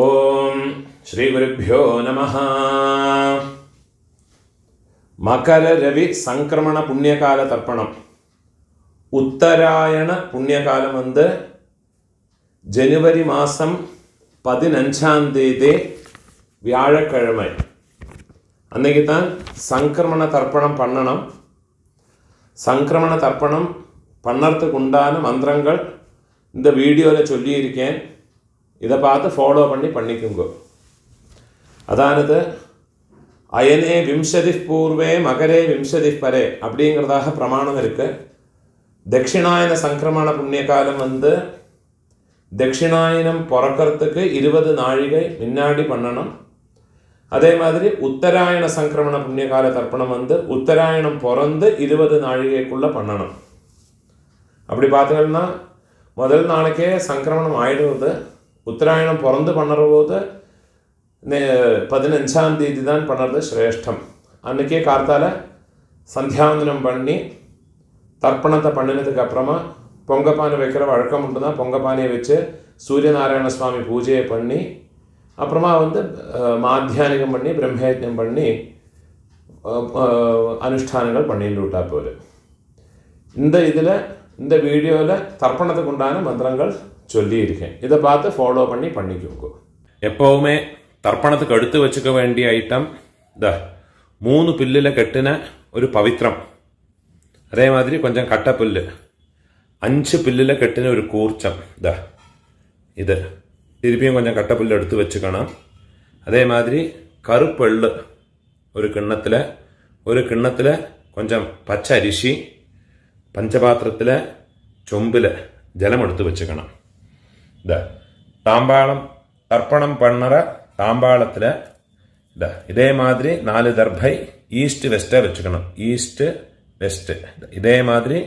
ഓം ശ്രീ ഗുരുഭ്യോ നമഃ. മകര രവി സംക്രമണ പുണ്യകാല തർപ്പണം. ഉത്തരായണ പുണ്യകാലം வந்து ஜனவரி மாதம் 15ஆம் தேதி வியாழக்கிழமை. அன்னைக்கு தான் சங்கிரமண தர்ப்பணம் பண்ணணும். சங்கிரமண தர்ப்பணம் பண்ணறதுக்கு உண்டான மந்திரங்கள் இந்த வீடியோவில் சொல்லியிருக்கேன். இதை பார்த்து ஃபாலோ பண்ணிக்கோங்க. அதானது அயனே விம்சதி பூர்வே மகரே விம்சதி பரே அப்படிங்கிறதாக பிரமாணம் இருக்குது. தட்சிணாயன சங்கிரமண புண்ணியகாலம் வந்து தட்சிணாயனம் பிறக்கிறதுக்கு 20 நாழிகை முன்னாடி பண்ணணும். அதே மாதிரி உத்தராயண சங்கிரமண புண்ணியகால தர்ப்பணம் வந்து உத்தராயணம் பிறந்து 20 நாழிகைக்குள்ளே பண்ணணும். அப்படி பார்த்தீங்கன்னா முதல் நாளைக்கே சங்கிரமணம் ஆயிடுவது. உத்தராயணம் பிறந்து பண்ணுற போது 15ஆம் தேதி தான் பண்ணுறது சிரேஷ்டம். அன்றைக்கே கார்த்தால சந்தியாவந்தனம் பண்ணி தர்ப்பணத்தை பண்ணினதுக்கு அப்புறமா பொங்கப்பானை வைக்கிற வழக்கம் உண்டு தான். பொங்கப்பானையை வச்சு சூரியநாராயண சுவாமி பூஜையை பண்ணி அப்புறமா வந்து மாத்தியானிகம் பண்ணி பிரம்மயஜ்ஞம் பண்ணி அனுஷ்டானங்கள் பண்ணிட்டு விட்டா போகுது. இந்த வீடியோவில் தர்ப்பணத்துக்கு உண்டான மந்திரங்கள் சொல்லியிருக்கேன். இதை பார்த்து ஃபாலோ பண்ணிக்கோங்க. எப்போவுமே தர்ப்பணத்துக்கு எடுத்து வச்சுக்க வேண்டிய ஐட்டம் 3 பில்லில் கட்டின ஒரு பவித்திரம், அதே மாதிரி கொஞ்சம் கட்டப்புல்லு, 5 பில்லில் கட்டின ஒரு கூர்ச்சம், இது திருப்பியும் கொஞ்சம் கட்டப்புல்லு எடுத்து வச்சுக்கணும். அதே மாதிரி கருப்பெள்ளு ஒரு கிண்ணத்தில் கொஞ்சம் பச்சை அரிசி, பஞ்சபாத்திரத்தில் சொம்பில் ஜலம் எடுத்து வச்சுக்கணும். தாம்பாளம் தர்ப்பணம் பண்ணுற தாம்பாளத்தில் இதே மாதிரி 4 தர்பை ஈஸ்ட் வெஸ்ட்டை வச்சுக்கணும். ஈஸ்ட்டு வெஸ்ட்டு இதே மாதிரி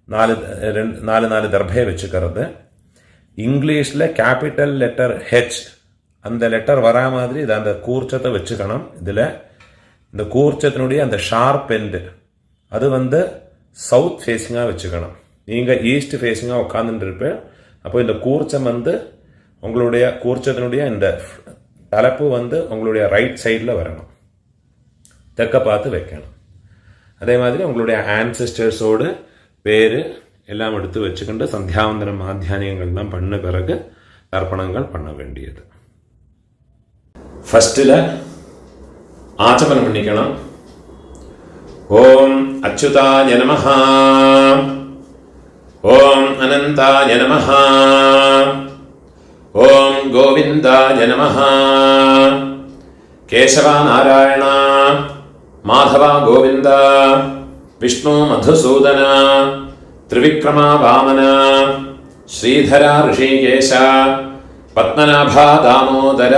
4 தர்பையை வச்சுக்கிறது. இங்கிலீஷில் கேபிட்டல் லெட்டர் ஹெச் அந்த லெட்டர் வரா மாதிரி இதை அந்த கூர்ச்சத்தை வச்சுக்கணும். இதில் இந்த கூர்ச்சத்தினுடைய அந்த ஷார்ப் எண்டு அது வந்து சவுத் ஃபேஸிங்காக வச்சுக்கணும். நீங்கள் ஈஸ்ட் ஃபேஸிங்காக உட்காந்துட்டு இருப்பேன். அப்போ இந்த கூர்ச்சம் வந்து உங்களுடைய கூர்ச்சத்தினுடைய இந்த தலைப்பு வந்து உங்களுடைய ரைட் சைடில் வரணும், தெற்க பார்த்து வைக்கணும். அதே மாதிரி உங்களுடைய ஆன்செஸ்டர்ஸோடு பேர் எல்லாம் எடுத்து வச்சுக்கிட்டு சந்தியாவந்தனம் மாத்தியானியங்கள்லாம் பண்ண பிறகு தர்ப்பணங்கள் பண்ண வேண்டியது. ஃபஸ்ட்டில் ஆச்சமனம் பண்ணிக்கணும். ஓம் அச்சுதாய நமஹ, ஓம் அனந்தாய நமஹ, ஓம் கோவிந்தாய நமஹ, கேசவா நாராயண மாதவா கோவிந்த, விஷ்ணு மதுசூதன, திரிவிக்ரமா வாமன, ஸ்ரீதரா ரிஷிகேஷ, பத்மநாபா தாமோதர.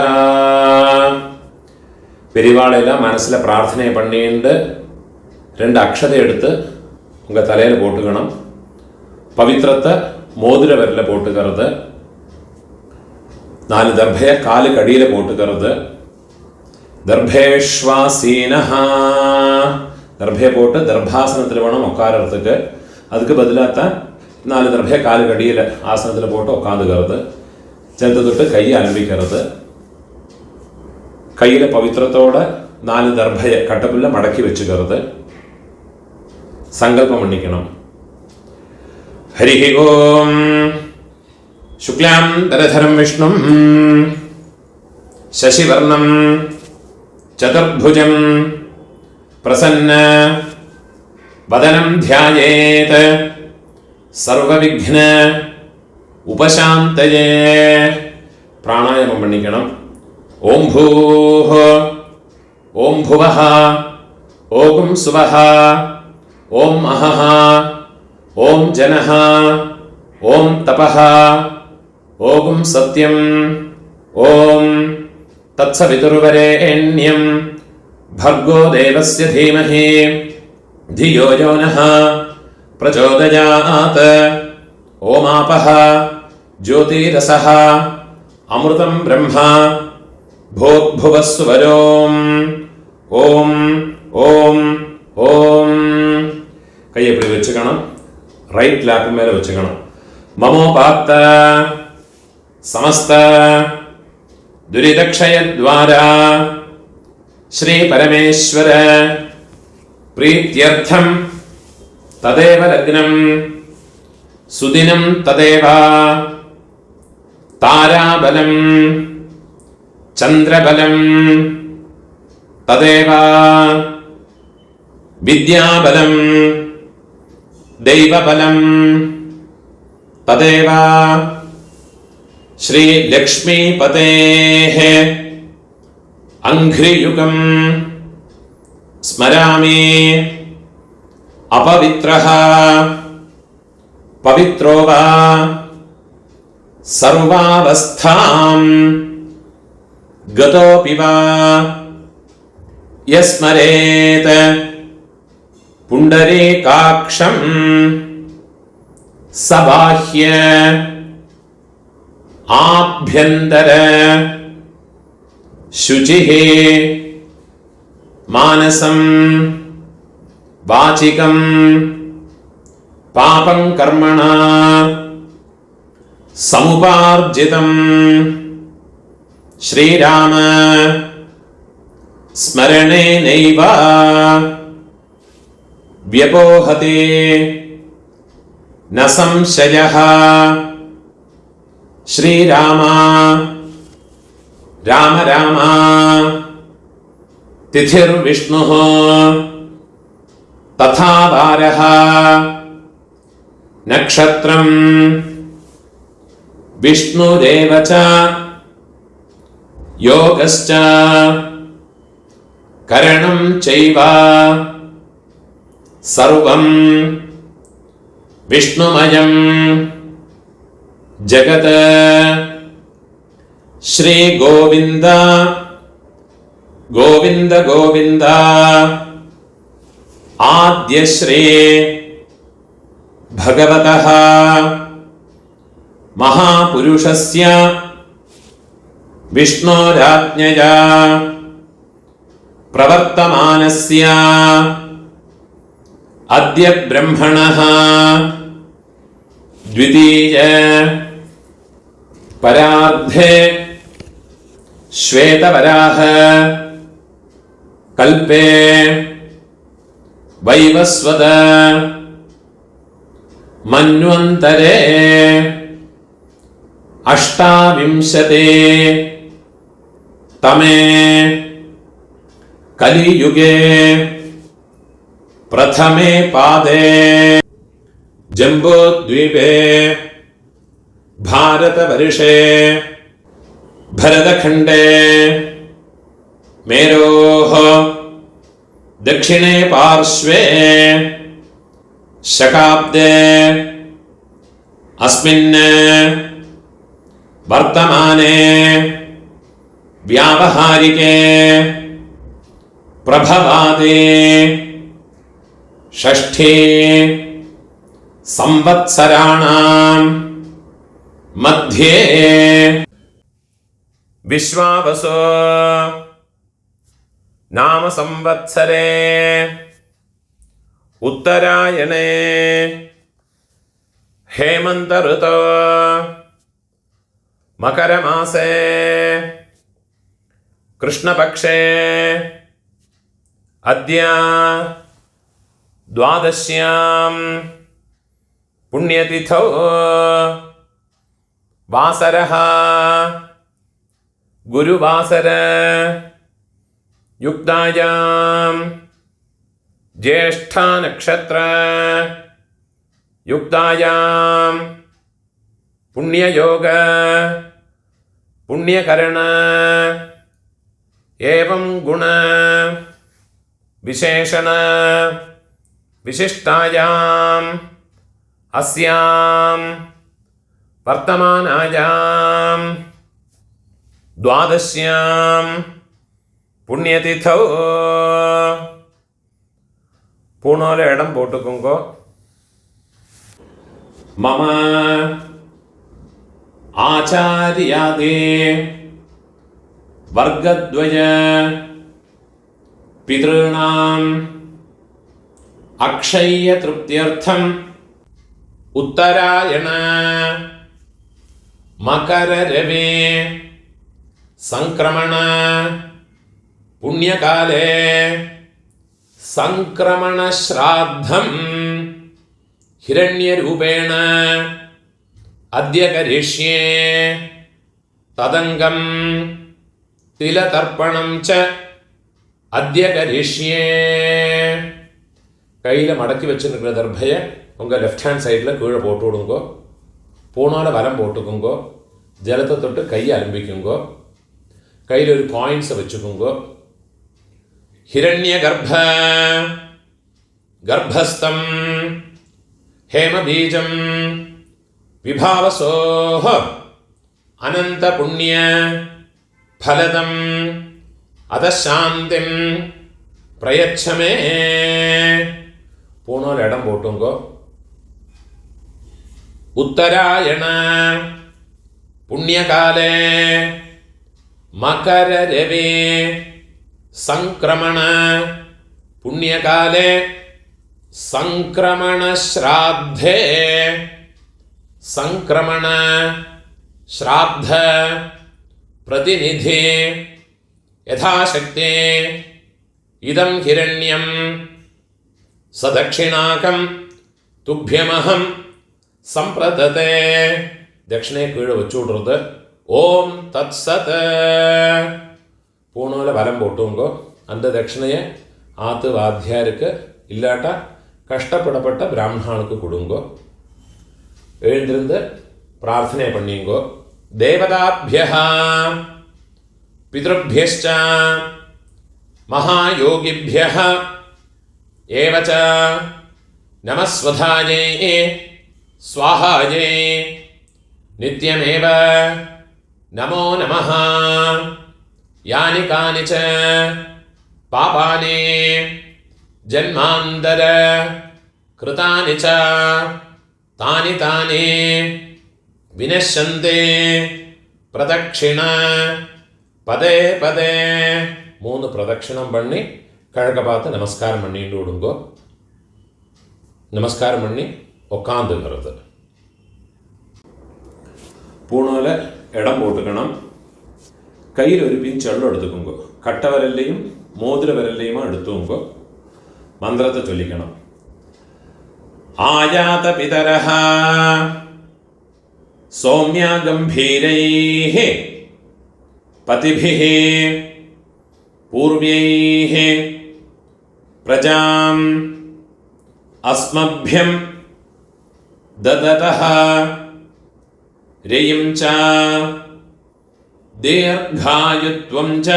பெரியவாளையெல்லாம் மனசில் பிரார்த்தனை பண்ணிட்டு 2 அக்ஷதை எடுத்து உங்கள் தலையில் போட்டுக்கணும். பவித்திரத்தை மோதிர விரலில் போட்டுக்கிறது. 4 தர்பையை காலுக்கு அடியில் போட்டுக்கிறது. தர்பேஷ்வாசீனஹா தர்பையை போட்டு தர்பாசனத்தில் வேணும் உட்காரத்துக்கு. அதுக்கு பதிலாக தான் 4 தர்பையை காலுக்கு அடியில் ஆசனத்தில் போட்டு உட்காந்துக்கிறது. செலுத்த தொட்டு கையை அலம்பிக்கிறது. கையில் பவித்திரத்தோட 4 தர்பையை கட்டப்புள்ள மடக்கி வச்சுக்கிறது. சங்கல்பம் பண்ணிக்கணும். ஹரிஹி ஓம் சுக்லாம் தரதரம் விஷ்ணும் சசிவர்ணம் சதுர்புஜம் பிரசன்ன வதனம் தியாயேத் சர்வவிக்ன உபசாந்தயே. பிராணாயாமம் பண்ணிக்கணும். ஓம் பூஹ ஓம் புவஹ ஓம் சுவஹ ஓம் அஹஹ ஓம் ஜனஹ ஓம் தபஹ ஓம் சத்யம் ஓம் தத்சவிதுர்வரேண்யம் भर्गो देवस्य धीमहि धियो यो नः प्रचोदयात्. ओमापः ज्योतिरसः अमृतं ब्रह्मा भूर्भुवस्सुवरोम्. ओम ओम ओम கையை இப்படி வச்சுக்கணும். ரைட் லேப் மேலே வச்சுக்கணும். மமோபாத்த சமஸ்த दुरितक्षयद्वारा श्रीपरमेश्वर प्रीत्यर्थं तदेव लग्नं सुदिनं तदेव ताराबलं चन्द्रबलं तदेव विद्याबलं दैवबलं तदेव श्रीलक्ष्मीपतेः अङ्घ्रियुगं स्मरामि अपवित्रः पवित्रो वा सर्वावस्थां गतोऽपि वा यस्मरेत् पुण्डरीकाक्षं सबाह्य आभ्यन्तर शुचिः मानसं वाचिकं पापं कर्मणा समुपार्जितं श्रीराम स्मरणेनैव व्यपोहते न संशयः श्रीराम राम राम तिथिर्विष्णुः तथा वारः नक्षत्रं विष्णुरेव च योगश्च करणं चैव सर्वं विष्णुमयं जगत् श्री गोविंद गोविंद गोविंद आद्य श्री भगवतः महापुरुषस्य विष्णोराज्ञया प्रवर्तमानस्य अद्य ब्रह्मणः द्वितीय परार्धे श्वेतवराह कल्पे वैवस्वत मन्वन्तरे अष्टाविंशते तमे कलियुगे प्रथमे पादे जम्बूद्वीपे भारतवर्षे भरतखण्डे मेरोः दक्षिणे पार्श्वे शकाब्दे अस्मिन् वर्तमाने व्यावहारिके प्रभवादे षष्ठे संवत्सराणां मध्ये विश्वावसु नाम संवत्सरे उत्तरायणे हेमंत ऋतौ मकरमासे कृष्णपक्षे अद्य द्वादश्यां पुण्यतिथौ वासरः गुरुवासर युक्तायां ज्येष्ठा नक्षत्र युक्तायां पुण्ययोग पुण्यकरण एवं गुण विशेषण विशिष्टायाम् अस्यां वर्तमानायां द्वादश्यां पुण्यतिथौ पूर्णोले इडम पोट्टुकोंगो मम आचार्यादि वर्गद्वय पितॄणाम् अक्षय्य तृप्त्यर्थम् उत्तरायण मकर रवि സംക്രമണ പുണ്യകാലേ സംക്രമണ ശ്രാദ്ധം ഹിരണ്യരൂപേണ അദ്യ കരിഷ്യേ തദംഗം തിലതർപ്പണം ച അദ്യ കരിഷ്യേ. கையில் மடக்கி வச்சுருக்கிற தர்பையை உங்கள் லெஃப்ட் ஹேண்ட் சைடில் கீழே போட்டு விடுங்கோ. பூனால் வலம் போட்டுக்குங்கோ. ஜலத்தை தொட்டு கையை அலம்பிக்குங்கோ. கையில் ஒரு காயின்ஸை வச்சுக்குங்கோ. ஹிரண்ய கர்ப்பஸ்தம் ஹேமபீஜம் விபாவசோஹ அனந்த புண்ணிய ஃபலதம் அதசாந்திம் பிரயச்சமே. பூணோல் இடம் போட்டுங்கோ. உத்தராயண புண்ணியகாலே மகர ரவி சங்கிரமண புண்ணியகாலே சங்கிரமண ஸ்ராத்தே சங்கிரமண ஸ்ராத்த பிரதிநிதி யதாசக்தி இதம் ஹிரண்யம் சதக்ஷிணாகம் துப்யமஹம் சம்பிரததே. தட்சிணையை கீழே வச்சு விடுறது. ஓம் தத் சத். பூணூல வலம் போட்டுங்கோ. அந்த தட்சிணையை ஆத்து வாத்தியாருக்கு இல்லாட்டா கஷ்டப்படப்பட்ட பிராமணாளுக்கு கொடுங்கோ. எழுந்திருந்து பிரார்த்தனை பண்ணிங்கோ. தேவதாபியः பித்ருभ्यश्च महायोगिभ्यः एवच नमस्वधायै स्वाहायै नित्यमेव नमो नमः. यानि कानि च पापानि जन्मान्तर कृतानि च तानि तानि विनश्यन्ते प्रदक्षिण पदे पदे. 3 பிரதட்சிணம் பண்ணி கிழக்க பார்த்து நமஸ்காரம் பண்ணிட்டு விடுங்கோ. நமஸ்காரம் பண்ணி உட்காந்துக்கிறது. பூணூல இடம் போட்டுக்கணும். கையில் ஒரு பிஞ்ச் எள்ளு எடுத்துக்கோங்க. கட்ட விரல்லையும் மோதிர விரல்லையுமா எடுத்துக்கோங்க. மந்திரத்தை சொல்லிக்கணும். ஆயாத பிதரஹ சௌமியா கம்பீரைஹ பதிபிஹ பூர்வைஹ பிரஜாம் அஸ்மभ्यं ददतः रेयं च दीर्घायुत्वं च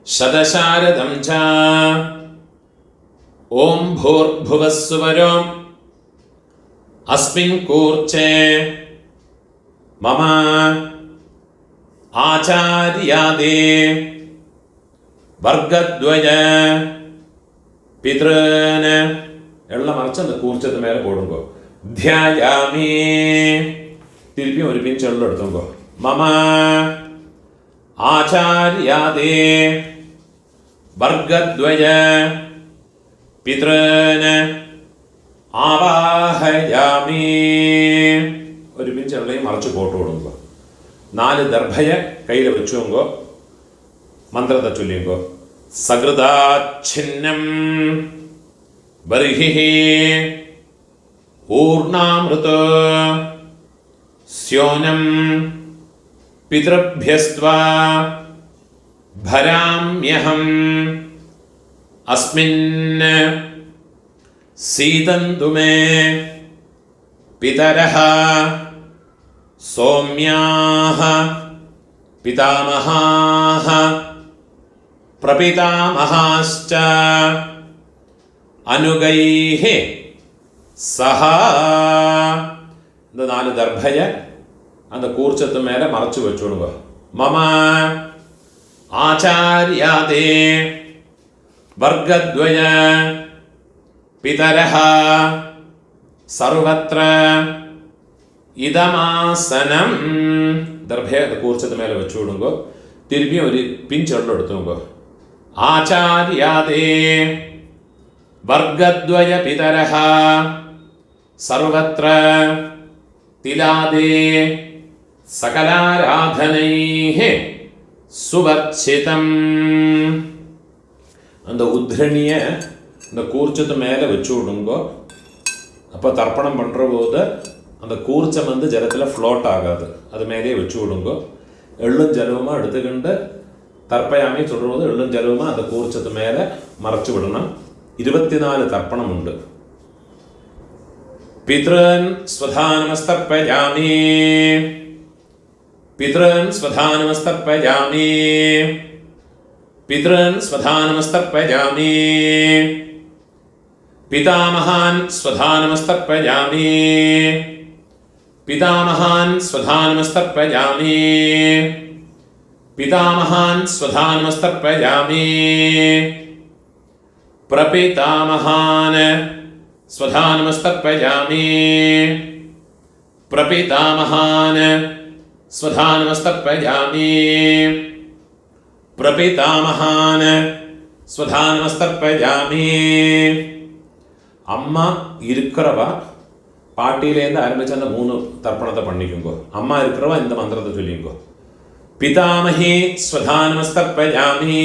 शतशारदं च. ओं भूर्भुवः सुवरो अस्मिन् कूर्चे मम आचार्यादि वर्गद्वय പിതൃന് എല്ലാം മറിച്ച് அந்த കൂർച്ചത്ത് മേലെ പോടുങ്കോ. ധ്യായാമി. തിരുപ്പി ഒരു പിഞ്ച് എള്ളം എടുത്തുങ്കോ. മമ ആചാര്യാദി വർഗദ്വയ പിതൃന് ആവാഹയാമി. ഒരു പിഞ്ച് എള്ളയും മറിച്ച് പോട്ട് കൊടുങ്കോ. 4 ദർഭയെ കയ്യിൽ വെച്ചുങ്കോ. മന്ത്രത്തെ ചൊല്ലിങ്കോ. സകൃതാച്ഛിന്നം ബർഹിഃ ഊർണാമൃതോ സ്യോനം പിതൃഭ്യസ്ത്വാ ഭരാമ്യഹം അസ്മിൻ സീതന്തു മേ പിതരഃ സൗമ്യാഃ പിതാമഹാഃ പ്രപിതാമഹാശ്ച അനുഗൈഃ സഹ. இந்த 4 ദർഭയെ அந்த കൂർച്ചത്ത് മേലെ മറച്ചു വെച്ചോളുക. മമ ആചാര്യാദേ വർഗദ്വയ പിതരഃ സർവത്ര ഇദമാസനം. ദർഭയെ കൂർച്ചത്ത് മേലെ വെച്ചുവിടുങ്കോ. തിരുമ്പി ഒരു പിഞ്ചെള്ളം എടുത്തുങ്കോ. ആചാര്യാദേ വർഗദ്വയ പിതരഃ സർവത്ര തിലാദേ சகலாராதனைः சுவர்ச்சிதம். அந்த உத்ரணியை இந்த கூர்ச்சத்து மேலே வச்சு விடுங்கோ. அப்போ தர்ப்பணம் பண்ணுற போது அந்த கூர்ச்சம் வந்து ஜலத்தில் ஃப்ளோட் ஆகாது, அது மேலே வச்சு விடுங்கோ. எள்ளும் ஜலவுமா எடுத்துக்கிண்டு தர்ப்பயாமி சொல்லும்போது எள்ளும் ஜலவுமா அந்த கூர்ச்சத்து மேலே மறைச்சு விடணும். 24 தர்ப்பணம் உண்டு. பித்ருன் ஸ்வதானமஸ்தர்ப்பயாமி, பித்ருன் ஸ்வதானமஸ்தர்ப்பயாமி, பித்ருன் ஸ்வதானமஸ்தர்ப்பயாமி, பிதாமகான் ஸ்வதானமஸ்தர்ப்பயாமி, பிதாமகான் ஸ்வதானமஸ்தர்ப்பயாமி, பிதாமகான் ஸ்வதானமஸ்தர்ப்பயாமி, பிரபிதாமகான் ஸ்வதானமஸ்தர்ப்பயாமி, பிரபிதாமகான் ஸ்வதானமஸ்தர்ப்பயாமி, பிரபிதாமகான் ஸ்வதானமஸ்தர்ப்பயாமி. அம்மா இருக்கிறவா பாட்டியிலேருந்து ஆரம்பிச்சு அந்த 3 தர்ப்பணத்தை பண்ணிக்குங்கோ. அம்மா இருக்கிறவா இந்த மந்திரத்தை சொல்லிங்கோ. பிதாமஹி ஸ்வதானமஸ்தர்ப்பயாமி,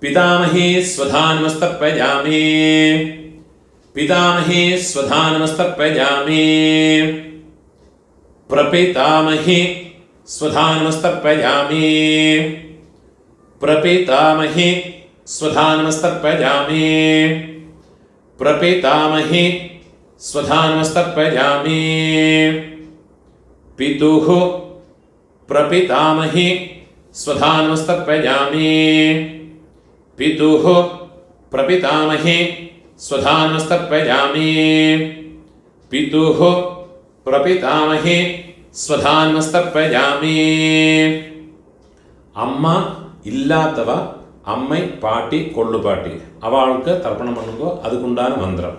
பிதாமஹி ஸ்வதானமஸ்தர்ப்பயாமி, பிதாமஹி ஸ்வதானமஸ்தர்ப்பயாமி, பிரபிதாமஹி ஸ்வதானமஸ்தர்ப்பயாமி, பிரபிதாமஹி ஸ்வதானமஸ்தர்ப்பயாமி, பிரபிதாமஹி ஸ்வதானமஸ்தர்ப்பயாமி, பிதுः பிரபிதாமஹி ஸ்வதானமஸ்தர்ப்பயாமி, பிதுः பிரபிதாமஹி ஸ்வதானமஸ்தர்ப்பயாமி, பிதுः பிரபிதாமஹி ஸ்வதானமஸ்தர்ப்பயாமி. அம்மா இல்லாதவ அம்மை பாட்டி கொள்ளு பாட்டி அவளுக்கு தர்ப்பணம் பண்ணுங்கோ. அதுக்குண்டான மந்திரம்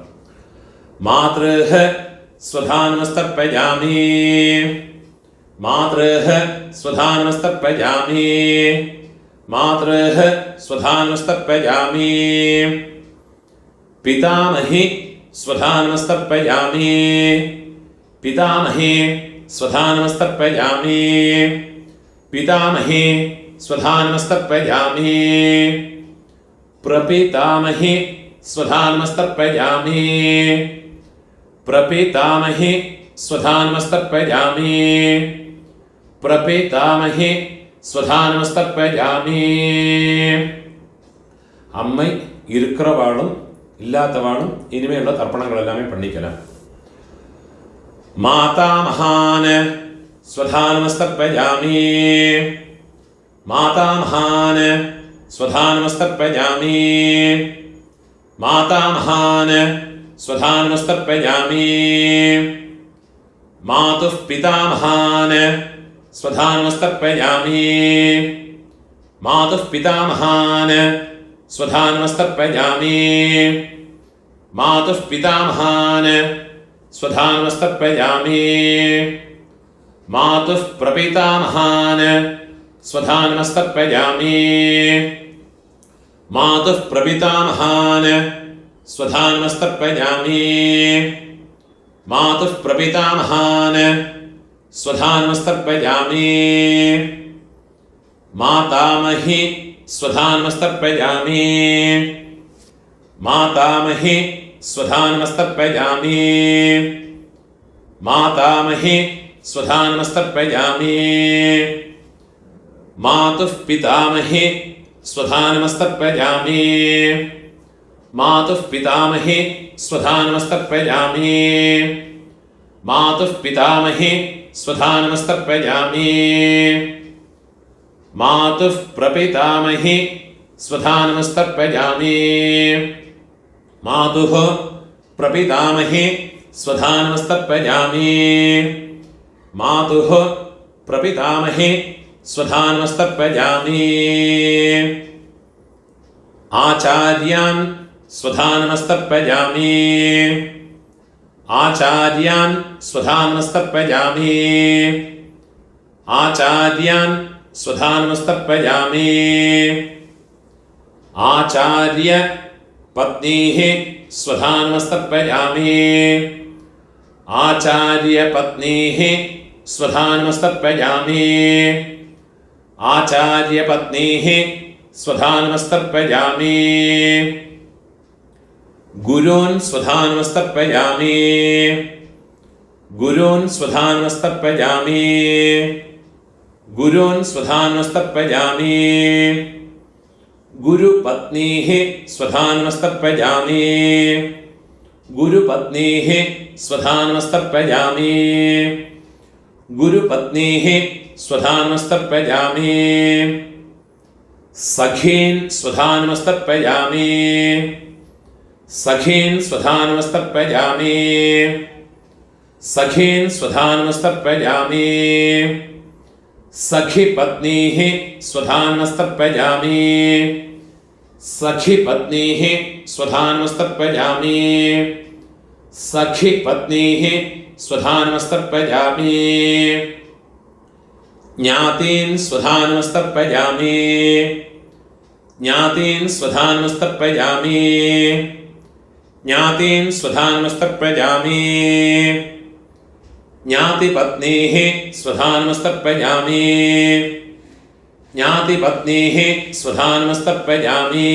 மாத்ருஹ ஸ்வதானமஸ்தர்ப்பயாமி, மாத்ருஹ ஸ்வதானமஸ்தர்ப்பயாமி, மாத்ருஹ ஸ்வதானமஸ்தர்ப்பயாமி, பிதாமஹி ஸ்வதானமஸ்தர்ப்பயாமி, பிதாமஹி ஸ்வதானமஸ்தர்ப்பயாமி, பிதாமஹி ஸ்வதானமஸ்தர்ப்பயாமி, பிரபிதாமஹி ஸ்வதானமஸ்தர்ப்பயாமி, பிரபிதாமஹி ஸ்வதானமஸ்தர்ப்பயாமி, பிரபிதாமஹி ஸ்வதானமஸ்தர்ப்பயாமி. அம்மை இருக்கிறவாளும் இல்லாதவாளும் இனிமேல் தர்ப்பணங்கள் எல்லாமே பண்ணிக்கலாம். மாதாமகான் ஸ்வதானமஸ்தர்ப்பயாமி, மாதாமகான் ஸ்வதானமஸ்தர்ப்பயாமி, மாதாமகான் ஸ்வதானமஸ்தர்ப்பயாமி, மாதுः பிதாமகான் ஸ்வதானமஸ்தர்ப்பயாமி, மாதுः பிதாமகான் ஸ்வதானமஸ்தர்ப்பயாமி, மாதுः பிதாமகான் ஸ்வதானமஸ்தர்ப்பயாமி, மாதுः பிரபிதாமகான் ஸ்வதானமஸ்தர்ப்பயாமி, மாதுः பிரபிதாமகான் ஸ்வதானமஸ்தர்ப்பயாமி, மாதுः பிரபிதாமகான் ஸ்வதானமஸ்தர்ப்பயாமி, மாதாமஹி ஸ்வதானமஸ்தர்ப்பயாமி, மாதாமஹி ஸ்வதானமஸ்தர்ப்பயாமி, மாதாமஹி ஸ்வதானமஸ்தர்ப்பயாமி, மாதுः பிதாமஹி ஸ்வதானமஸ்தர்ப்பயாமி, மாதுः பிதாமஹி ஸ்வதானமஸ்தர்ப்பயாமி, மாதுः பிதாமஹி ஸ்வதானமஸ்தர்ப்பயாமி, மாதுः பிரபிதாமஹி ஸ்வதானமஸ்தர்ப்பயாமி, மாதுः பிரபிதாமஹி ஸ்வதானமஸ்தர்ப்பயாமி, மாதுः பிரபிதாமஹி ஸ்வதானமஸ்தர்ப்பயாமி. ஆச்சார்யான் ஸ்வதானமஸ்தர்ப்பயாமி, ஆச்சார்யான் ஸ்வதானமஸ்தர்ப்பயாமி, ஆச்சார்யான் ஸ்வதானமஸ்தர்ப்பயாமி, ஆச்சார்ய பத்னீः ஸ்வதானமஸ்தர்ப்பயாமி, ஆச்சார்ய பத்னீः स्वधानमस्तर्पयामि आचार्यपत्नीः स्वधानमस्तर्पयामि गुरून् स्वधानमस्तर्पयामि गुरून् स्वधानमस्तर्पयामि गुरून् स्वधानमस्तर्पयामि गुरुपत्नीः स्वधानमस्तर्पयामि गुरुपत्नीः स्वधानमस्तर्पयामि गुरुपत्नीः स्वधानमस्तर्पयामि सखीन् स्वधानमस्तर्पयामि सखीन् स्वधानमस्तर्पयामि सखीन् स्वधानमस्तर्पयामि सखीपत्नीः स्वधानमस्तर्पयामि सखीपत्नीः स्वधानमस्तर्पयामि सखीपत्नीः स्वधानमस्तर्पयामि ज्ञातीन् स्वधानमस्तर्पयामि ज्ञातीन् स्वधानमस्तर्पयामि ज्ञातीन् स्वधानमस्तर्पयामि ज्ञातिपत्नीः स्वधानमस्तर्पयामि ज्ञातिपत्नीः स्वधानमस्तर्पयामि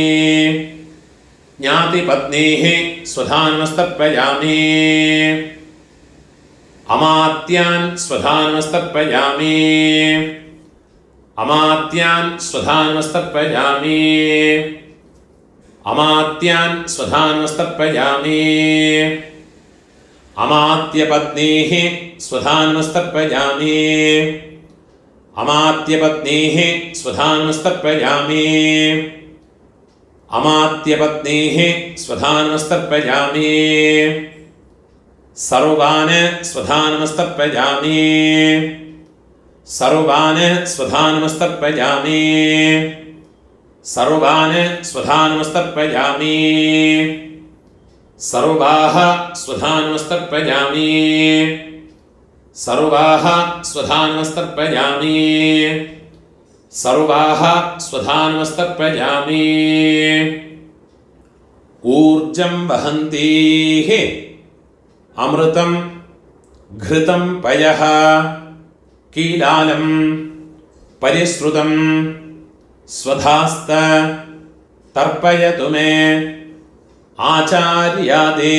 ज्ञातिपत्नीः स्वधानमस्तर्पयामि अमात्यान् स्वधानमस्तर्पयामि अमात्यान् स्वधानमस्तर्पयामि अमात्यान् स्वधानमस्तर्पयामि अमात्यपत्नीः स्वधानमस्तर्पयामि अमात्यपत्नीः स्वधानमस्तर्पयामि अमात्यपत्नीः स्वधानमस्तर्पयामि सर्वान् स्वधानमस्तर्पयामि सर्वान् स्वधानमस्तर्पयामि सर्वान् स्वधानमस्तर्पयामि सर्वाः स्वधानमस्तर्पयामि सर्वाः स्वधानमस्तर्पयामि सर्वाः स्वधानमस्तर्पयामि ऊर्जं वहन्तीः अमृतं घृतं पयः कीलालं परिश्रुतं स्वधास्त तर्पयतु मे आचार्यादे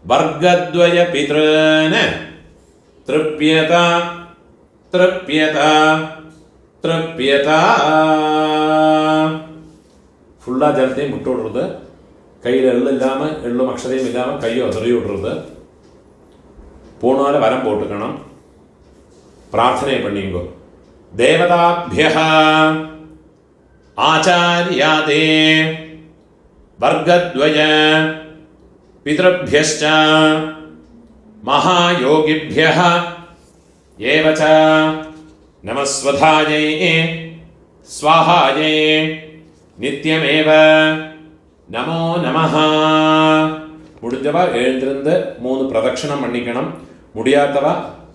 वर्गद्वयपितॄन् तृप्यत तृप्यत तृप्यत ஃபுல்லாக ஜலத்தையும் விட்டு விடுறது, கையில் எள்ளு இல்லாமல் எள்ளும் அக்ஷதையும் இல்லாமல் கையை உதறி விடுறது, பூணால் வரம் போட்டுக்கணும், பிரார்த்தனை பண்ணிங்கோ. தேவதாபியः ஆச்சார்யாதே वर्गद्वय पितृभ्यश्च महायोगिभ्यः एव च नमस्वधायै स्वाहायै नित्यमेव நமோ நமஹ. முடிஞ்சவா எழுந்திருந்து 3 பிரதட்சணம் பண்ணிக்கணும். முடியாதவா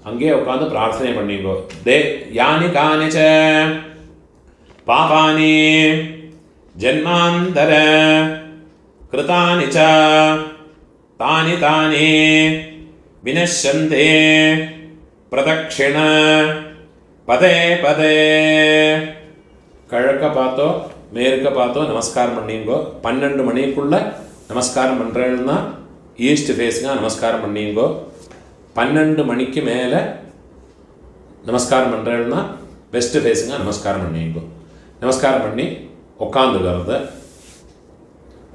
அங்கேயே உட்காந்து பிரார்த்தனை பண்ணிங்கோ. யானி கானிச்ச பாபானி ஜன்மாந்தர கிருதானி ச தானி தானி வினஷ்யந்தே பிரதக்ஷிண பதே பதே. கிழக்க பார்த்தோ மேற்க பார்த்தோ நமஸ்காரம் பண்ணிங்கோ. 12 மணிக்குள்ள நமஸ்காரம் பண்ணுறேன்னா ஈஸ்ட் ஃபேஸுங்க நமஸ்காரம் பண்ணிங்கோ. 12 மணிக்கு மேலே நமஸ்காரம் பண்ணுறேன்னா வெஸ்ட் ஃபேஸுங்க நமஸ்காரம் பண்ணிங்கோ. நமஸ்காரம் பண்ணி உட்காந்துக்கிறது,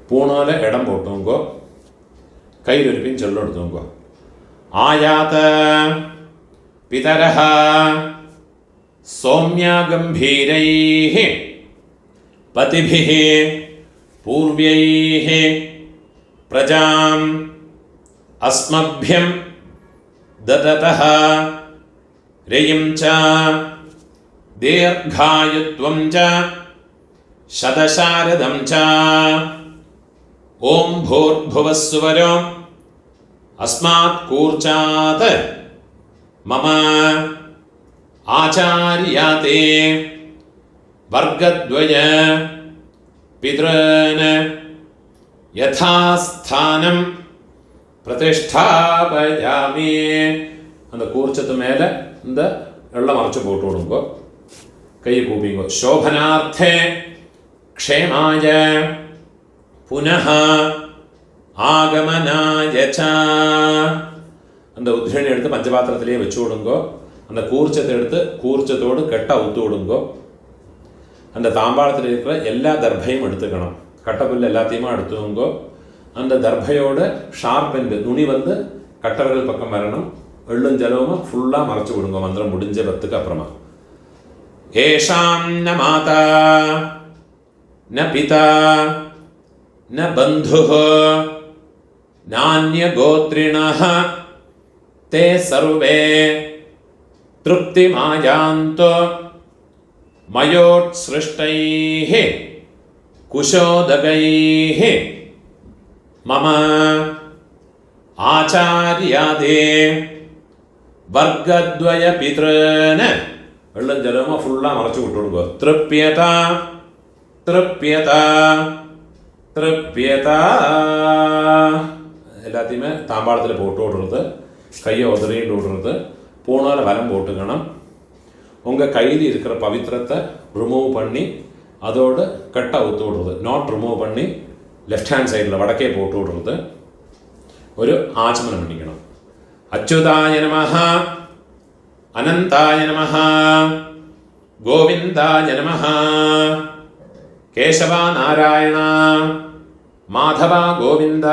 பூணால இடம் போட்டுங்கோ, கையில் இருப்பின்னு சொல்ல எடுத்துங்கோ. ஆயாத பிதரஹ சௌமியா கம்பீரைஹ பதிபிஹ பூர்வைஹ பிரஜாம் அஸ்மப்யம் தததஹ ரயம் ச தீர்காயுத்வம் ச शतशारदं च ओम भूर्भुवस्सुवरो अस्मात् कूर्चात् मम आचार्याते वर्गद्वय पितॄन् यथास्थानं प्रतिष्ठापयामि. அந்த கூர்ச்சத்து மேலே இந்த எள்ளை மறைச்சு போட்டு விடுங்கோ. கையை கூப்பிங்கோ. சோபனார்த்தே க்ஷேமாய புனः ஆகமனாய ச. அந்த உத்ரணி எடுத்து பஞ்சபாத்திரத்திலேயே வச்சு விடுங்கோ. அந்த கூர்ச்சத்தை எடுத்து கூர்ச்சத்தோடு கெட்ட அவுத்து விடுங்கோ. அந்த தாம்பாளத்தில் இருக்கிற எல்லா தர்பையும் எடுத்துக்கணும். கட்டப்புல் எல்லாத்தையுமே எடுத்துங்கோ. அந்த தர்பையோட ஷார்ப் எண்டு நுனி வந்து கட்டவர்கள் பக்கம் வரணும். எள்ளும் ஜலவும் ஃபுல்லாக மறைச்சு விடுங்க மந்திரம் முடிஞ்ச 10க்கு அப்புறமா. ஏஷாம் ந மாதா ந பிதா ந பந்துः நான்ய கோத்ரிணः தே சர்வே திருப்திமாயாந்தோ மயோத்ஸ்ருஷ்டைः குஷோதகைः மம ஆச்சார்யாதே வர்க்கத்வய பித்ருன. வெள்ளம் ஜலமாக ஃபுல்லாக மறைச்சு விட்டுடுங்க. திருப்யதா திருப்யதா திருப்யதா. எல்லாத்தையுமே தாம்பாளத்தில் போட்டு விடுறது, கையை உதறிட்டு விடுறது, பூனால் வலம் போட்டுக்கணும். உங்கள் கையில் இருக்கிற பவித்திரத்தை ரிமூவ் பண்ணி அதோடு கட்டை ஊற்று விடுறது. நாட் ரிமூவ் பண்ணி லெஃப்ட் ஹேண்ட் சைடில் வடக்கே போட்டு விடுறது. ஒரு ஆச்சமனம் பண்ணிக்கணும். அச்சுதாய நமஹ அனந்தாய நமஹ கோவிந்தாய நமஹ கேசவா நாராயண மாதவா கோவிந்த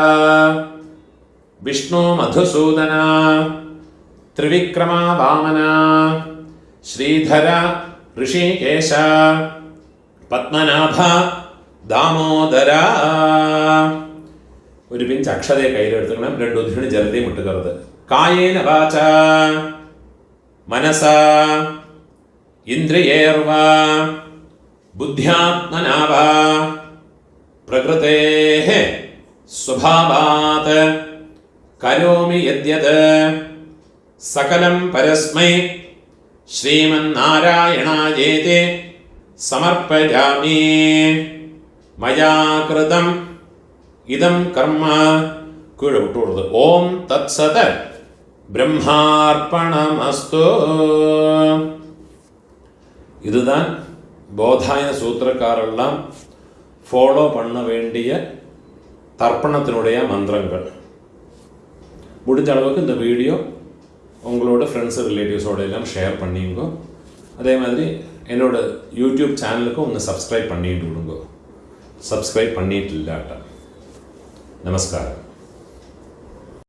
விஷ்ணு மதுசூதன திரிவிக்ரமா வாமன ஸ்ரீதர ரிஷிகேஷ பத்மநாப தாமோதர. ഒരു പിഞ്ച് അക്ഷതയെ കയ്യിലെടുത്തുക്കണം. 2 ഉദ്ധിണി ജലത്തെയും ഇട്ടുകരുത്. കായേന വാച മനസാ ഇന്ദ്രിയേർവാ ബുദ്ധ്യാത്മനാവാ പ്രകൃതേഃ സ്വഭാവാത് കരോമി യദ്യത് സകലം പരസ്മൈ ശ്രീമന്നാരായണായേതി സമർപ്പയാമി. മയാ കൃതം இதம் கர்ம கீழே விட்டு விடுறது. ஓம் தத் சத பிரம்மார்ப்பணமஸ்து. இதுதான் போதாயன சூத்திரக்காரெல்லாம் ஃபாலோ பண்ண வேண்டிய தர்ப்பணத்தினுடைய மந்திரங்கள். முடிஞ்ச அளவுக்கு இந்த வீடியோ உங்களோட ஃப்ரெண்ட்ஸு ரிலேட்டிவ்ஸோட எல்லாம் ஷேர் பண்ணிங்க. அதே மாதிரி என்னோட யூடியூப் சேனலுக்கும் ஒன்று சப்ஸ்கிரைப் பண்ணிட்டு விடுங்க. சப்ஸ்கிரைப் பண்ணிட்டு இல்லாட்டா. நமஸ்காரம்.